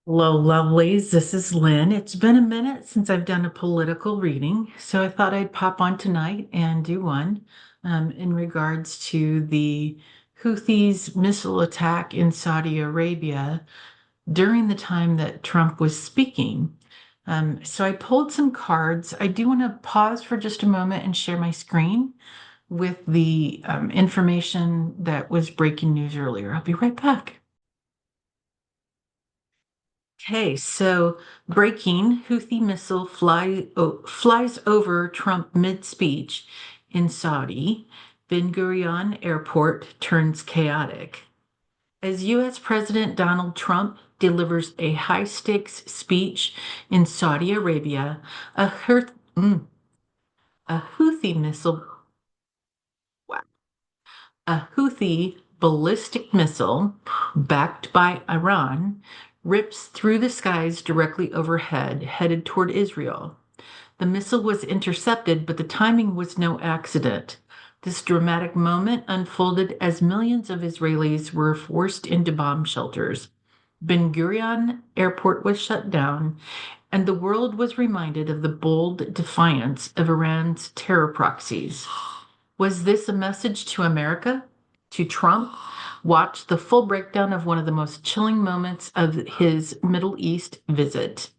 Hello, lovelies. This is Lynn. It's been a minute since I've done a political reading, so I thought I'd pop on tonight and do one in regards to the Houthis missile attack in Saudi Arabia during the time that Trump was speaking. So I pulled some cards. I do want to pause for just a moment and share my screen with the information that was breaking news earlier. I'll be right back. Okay, so breaking Houthi missile flies over Trump mid-speech in Saudi. Ben Gurion Airport turns chaotic. As U.S. President Donald Trump delivers a high-stakes speech in Saudi Arabia, a, Houth- mm, a Houthi missile, wow, a Houthi ballistic missile backed by Iran rips through the skies directly overhead, headed toward Israel. The missile was intercepted, but the timing was no accident. This dramatic moment unfolded as millions of Israelis were forced into bomb shelters. Ben Gurion Airport was shut down, and the world was reminded of the bold defiance of Iran's terror proxies. Was this a message to America? To Trump? Watch the full breakdown of one of the most chilling moments of his Middle East visit.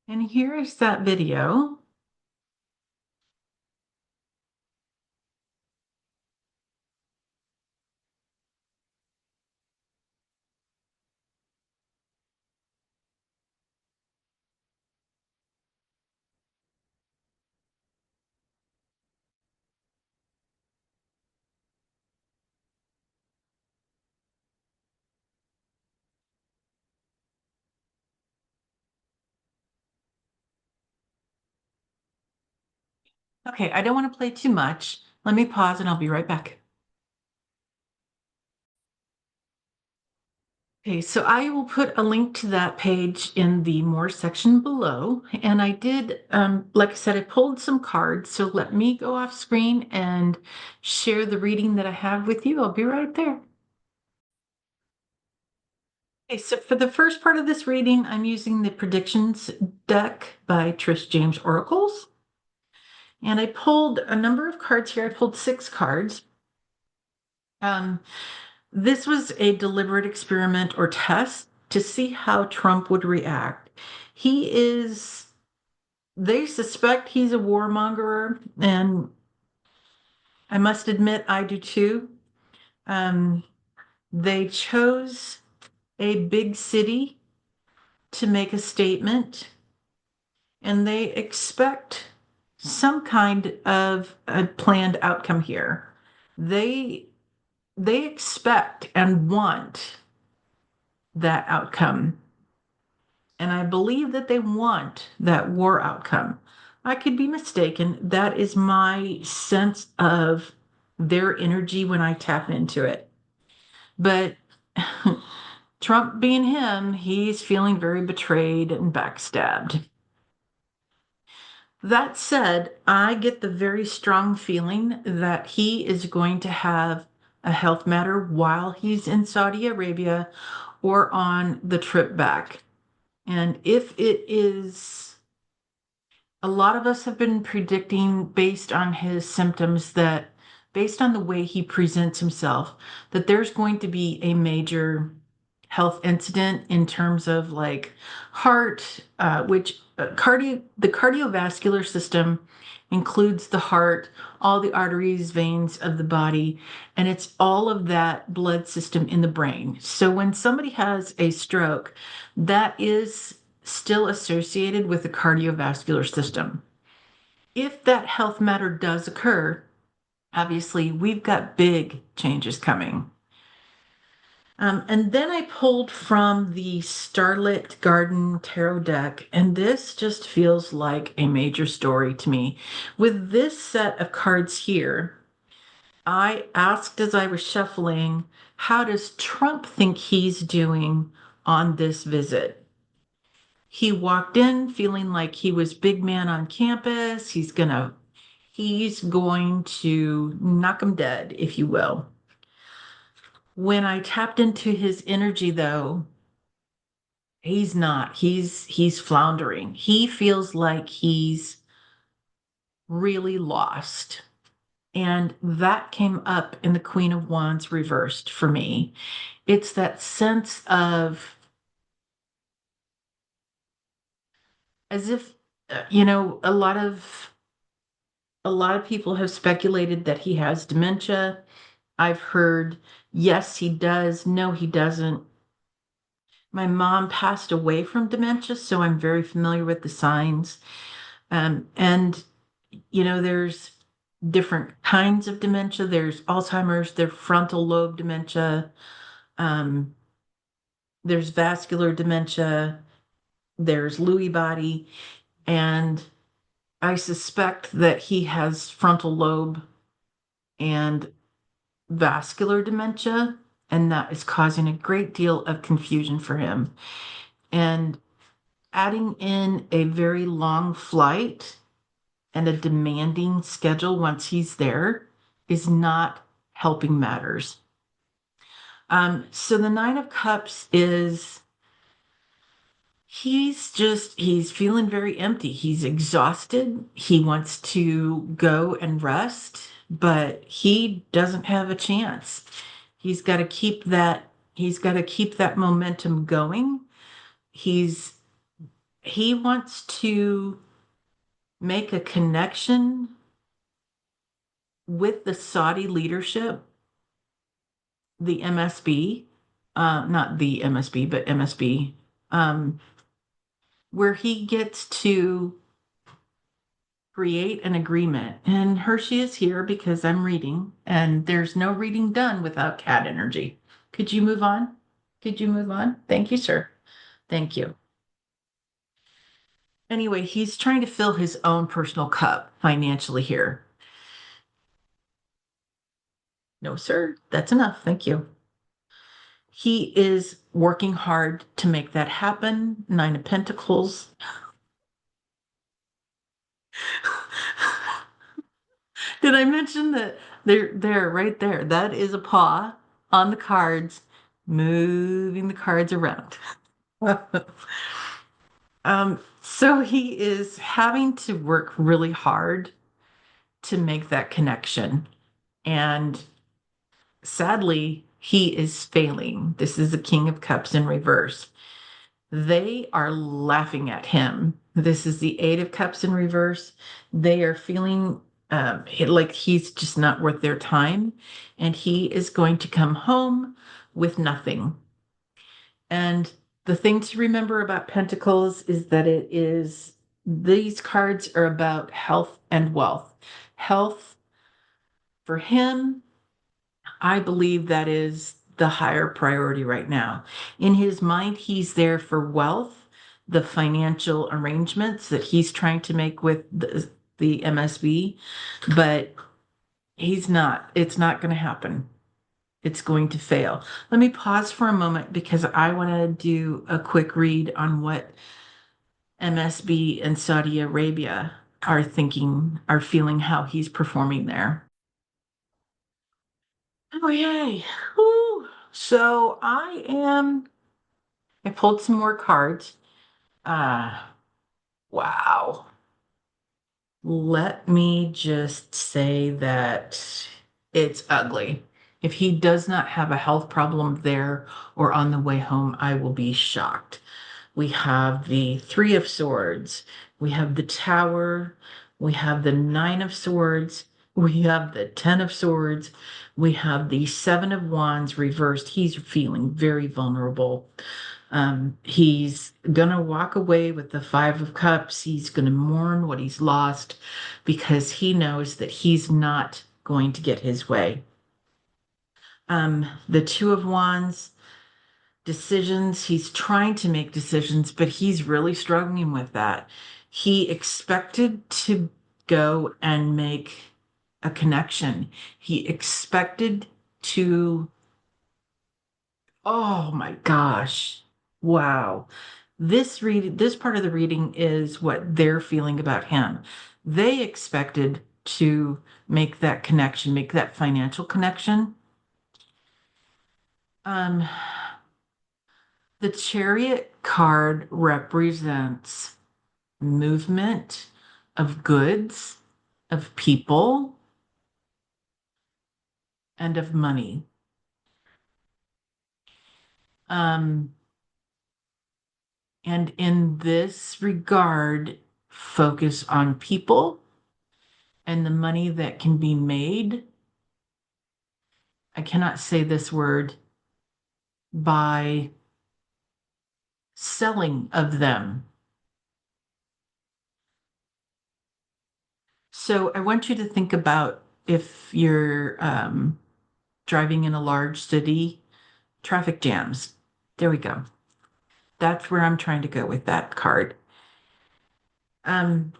And here is that video. Okay, I don't want to play too much. Let me pause and I'll be right back. Okay, so I will put a link to that page in the more section below. And I did, like I said, I pulled some cards. So let me go off screen and share the reading that I have with you. I'll be right there. Okay, so for the first part of this reading, I'm using the predictions deck by Trishe Jaimes Oracles. And I pulled a number of cards here. I pulled 6 cards. Um, this was a deliberate experiment or test to see how Trump would react. He is, they suspect he's a warmonger, and I must admit, I do too. Um, they chose a big city to make a statement, and they expect some kind of a planned outcome here. They they expect and want that outcome. And I believe that they want that war outcome. I could be mistaken. That is my sense of their energy when I tap into it. But Trump being him, he's feeling very betrayed and backstabbed. That said, I get the very strong feeling that he is going to have a health matter while he's in Saudi Arabia or on the trip back. And if it is, a lot of us have been predicting based on his symptoms that, based on the way he presents himself, that there's going to be a major health incident in terms of like heart, the cardiovascular system includes the heart, all the arteries, veins of the body, and it's all of that blood system in the brain. So when somebody has a stroke, that is still associated with the cardiovascular system. If that health matter does occur, obviously we've got big changes coming. And then I pulled from the Starlit Garden Tarot deck, and this just feels like a major story to me. With this set of cards here, I asked as I was shuffling, how does Trump think he's doing on this visit? He walked in feeling like he was big man on campus. He's going to knock him dead, if you will. When I tapped into his energy, though, he's not. He's floundering. He feels like he's really lost. And that came up in the Queen of Wands reversed for me. It's that sense of as if a lot of people have speculated that he has dementia. I've heard yes, he does. No, he doesn't. My mom passed away from dementia, so I'm very familiar with the signs. And there's different kinds of dementia. There's Alzheimer's, there's frontal lobe dementia, um, there's vascular dementia, there's Lewy body, and I suspect that he has frontal lobe and vascular dementia, and that is causing a great deal of confusion for him. And adding in a very long flight and a demanding schedule once he's there is not helping matters. So the Nine of Cups is he's feeling very empty. He's exhausted. He wants to go and rest, but he doesn't have a chance. He's got to keep that momentum going. He wants to make a connection with the Saudi leadership, the MSB, not the MSB, but MSB, where he gets to create an agreement. And Hershey is here because I'm reading, and there's no reading done without cat energy. Could you move on? Could you move on? Thank you, sir. Thank you. Anyway, he's trying to fill his own personal cup financially here. No, sir, that's enough. Thank you. He is working hard to make that happen. Nine of Pentacles. Did I mention that they're right there? That is a paw on the cards, moving the cards around. So he is having to work really hard to make that connection. And sadly, he is failing. This is the King of Cups in reverse. They are laughing at him. This is the Eight of Cups in reverse. They are feeling like he's just not worth their time, and he is going to come home with nothing. And the thing to remember about Pentacles is that these cards are about health and wealth. Health for him, I believe that is the higher priority right now. In his mind, he's there for wealth, the financial arrangements that he's trying to make with the MSB, but he's not. It's not going to happen. It's going to fail. Let me pause for a moment because I want to do a quick read on what MSB and Saudi Arabia are feeling how he's performing there. Oh, yay. Woo. So I pulled some more cards. Uh, wow. Let me just say that it's ugly. If he does not have a health problem there or on the way home, I will be shocked. We have the Three of Swords. We have the Tower. We have the Nine of Swords. We have the Ten of Swords. We have the Seven of Wands reversed. He's feeling very vulnerable. He's gonna walk away with the Five of Cups. He's gonna mourn what he's lost because he knows that he's not going to get his way. The Two of Wands, decisions. He's trying to make decisions, but he's really struggling with that. He expected to go and make a connection. He expected to, oh my gosh. Wow. This part of the reading is what they're feeling about him. They expected to make that connection, make that financial connection. Um, the Chariot card represents movement of goods, of people, and of money. Um, and in this regard, focus on people and the money that can be made. I cannot say this word, by selling of them. So I want you to think about, if you're driving in a large city, traffic jams. There we go. That's where I'm trying to go with that card. Um,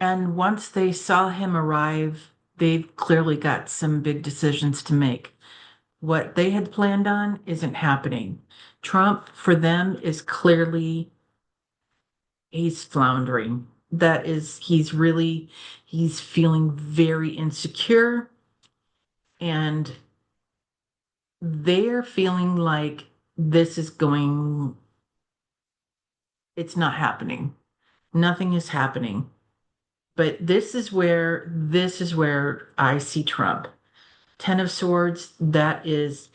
and once they saw him arrive, they've clearly got some big decisions to make. What they had planned on isn't happening. Trump, for them, is clearly, he's floundering. That is, he's feeling very insecure, and they're feeling like this is going, it's not happening. Nothing is happening. But this is where I see Trump. Ten of Swords, that's it.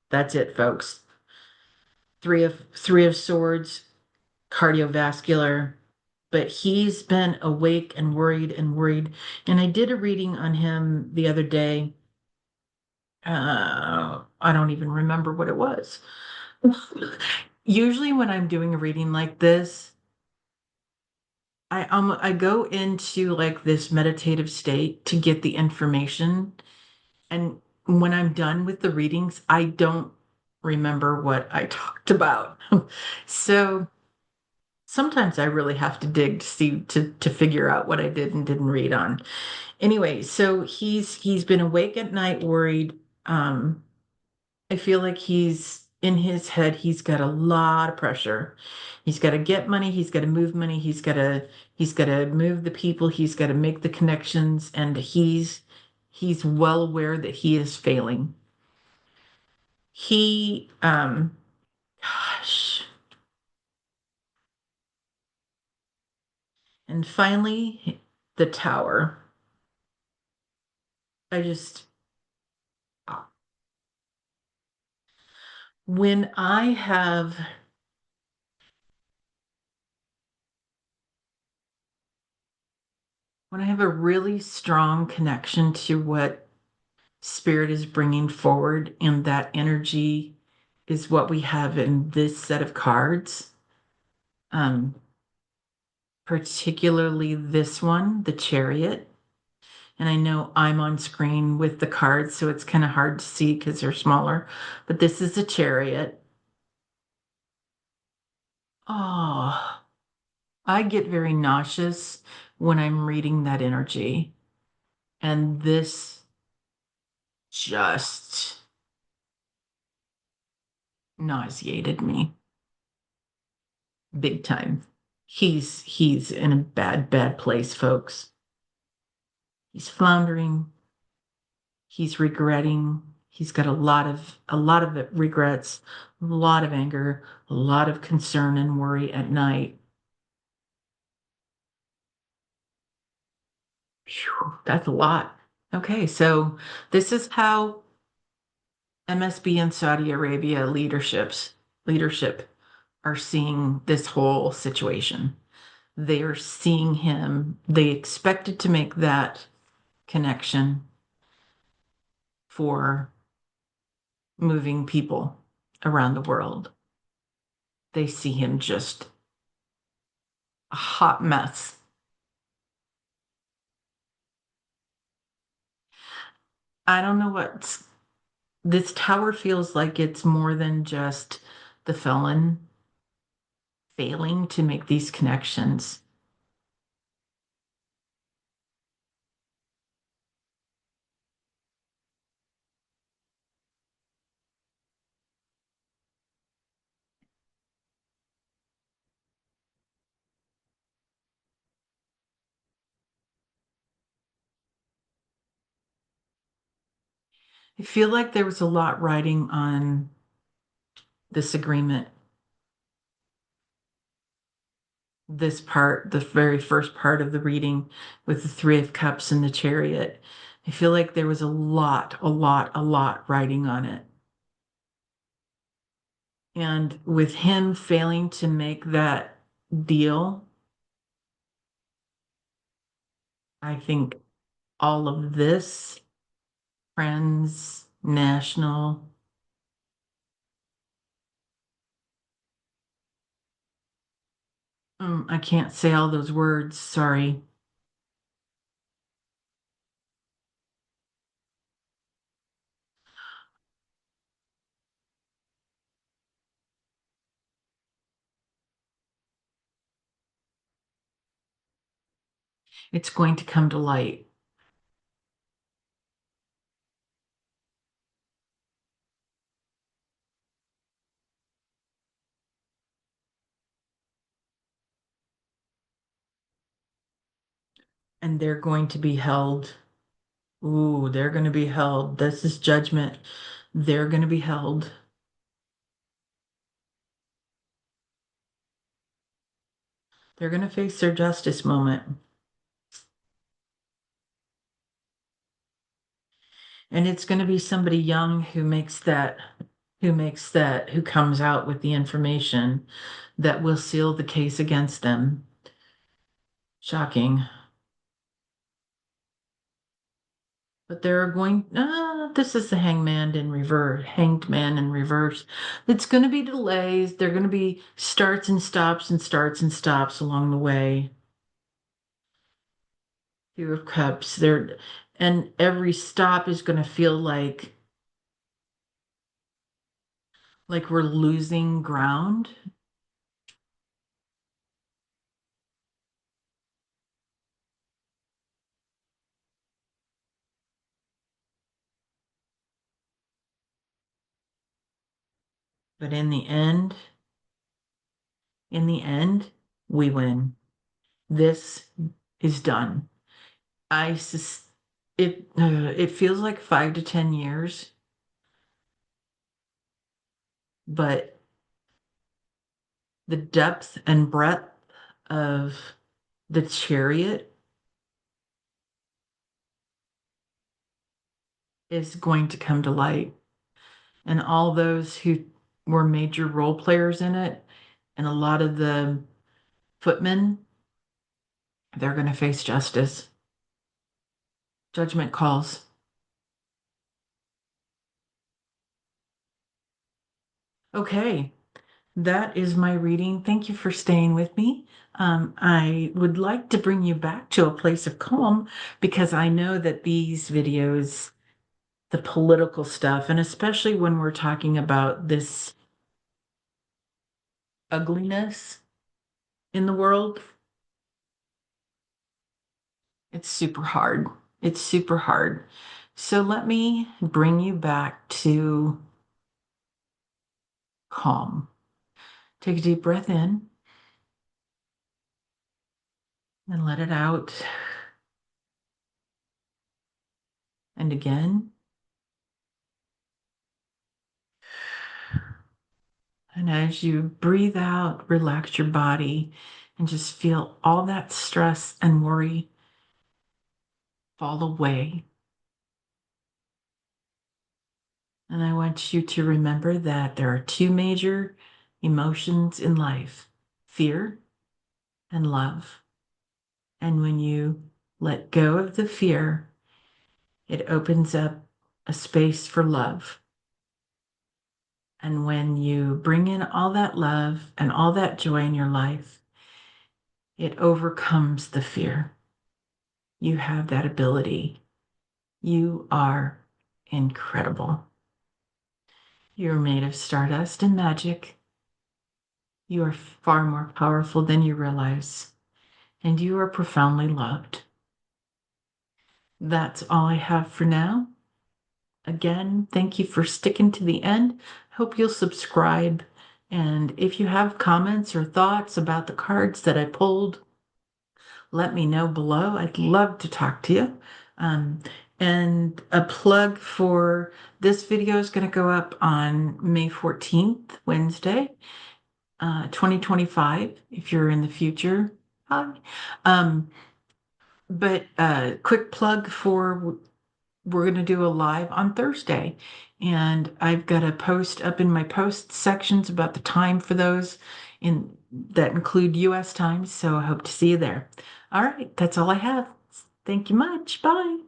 That's it, folks. Three of Swords, cardiovascular, but he's been awake and worried and worried. And I did a reading on him the other day. I don't even remember what it was. Usually when I'm doing a reading like this, I go into like this meditative state to get the information. And when I'm done with the readings, I don't remember what I talked about. So sometimes I really have to dig to see to figure out what I did and didn't read on. Anyway, so he's been awake at night, worried. I feel like he's in his head, he's got a lot of pressure. He's got to get money, he's got to move money, he's got to move the people, he's got to make the connections, and he's well aware that he is failing. He gosh. And finally, the tower. I just when I have when I have a really strong connection to what spirit is bringing forward, and that energy is what we have in this set of cards, um, particularly this one, the Chariot. And I know I'm on screen with the cards, so it's kind of hard to see because they're smaller, but this is the Chariot. Oh, I get very nauseous when I'm reading that energy. And this just nauseated me big time. He's in a bad place, folks. He's floundering. He's regretting. He's got a lot of it regrets, a lot of anger, a lot of concern and worry at night. Phew, that's a lot. Okay, so this is how MSB and Saudi Arabia leadership are seeing this whole situation. They are seeing him, they expected to make that connection for moving people around the world. They see him just a hot mess. I don't know what this tower feels like. It's more than just the felon failing to make these connections. I feel like there was a lot riding on this agreement. This part, the very first part of the reading with the Three of Cups and the Chariot. I feel like there was a lot riding on it. And with him failing to make that deal, I think all of this, transnational, I can't say all those words, sorry. It's going to come to light. And they're going to be held. Ooh, they're going to be held. This is judgment. They're going to be held. They're going to face their justice moment. And it's going to be somebody young who comes out with the information that will seal the case against them. Shocking. But there are going, this is the hanged man in reverse. It's going to be delays. There are going to be starts and stops and starts and stops along the way. Two of Cups there, and every stop is going to feel like we're losing ground. But in the end, we win. This is done. I sus it feels like 5 to 10 years, but the depth and breadth of the Chariot is going to come to light. And all those who were major role players in it, and a lot of the footmen, they're going to face justice. Judgment calls. Okay, that is my reading. Thank you for staying with me. I would like to bring you back to a place of calm because I know that these videos, the political stuff, and especially when we're talking about this ugliness in the world, it's super hard. It's super hard. So let me bring you back to calm. Take a deep breath in and let it out. And again. And as you breathe out, relax your body and just feel all that stress and worry fall away. And I want you to remember that there are two major emotions in life: fear and love. And when you let go of the fear, it opens up a space for love. And when you bring in all that love and all that joy in your life, it overcomes the fear. You have that ability. You are incredible. You're made of stardust and magic. You are far more powerful than you realize, and you are profoundly loved. That's all I have for now. Again, thank you for sticking to the end. Hope you'll subscribe. And if you have comments or thoughts about the cards that I pulled, let me know below. I'd love to talk to you. Um, And a plug for this video is going to go up on May 14th, Wednesday, 2025, if you're in the future. Hi. But quick plug for we're going to do a live on Thursday. And I've got a post up in my post sections about the time for those in that include US times. So I hope to see you there. All right, that's all I have. Thank you much. Bye.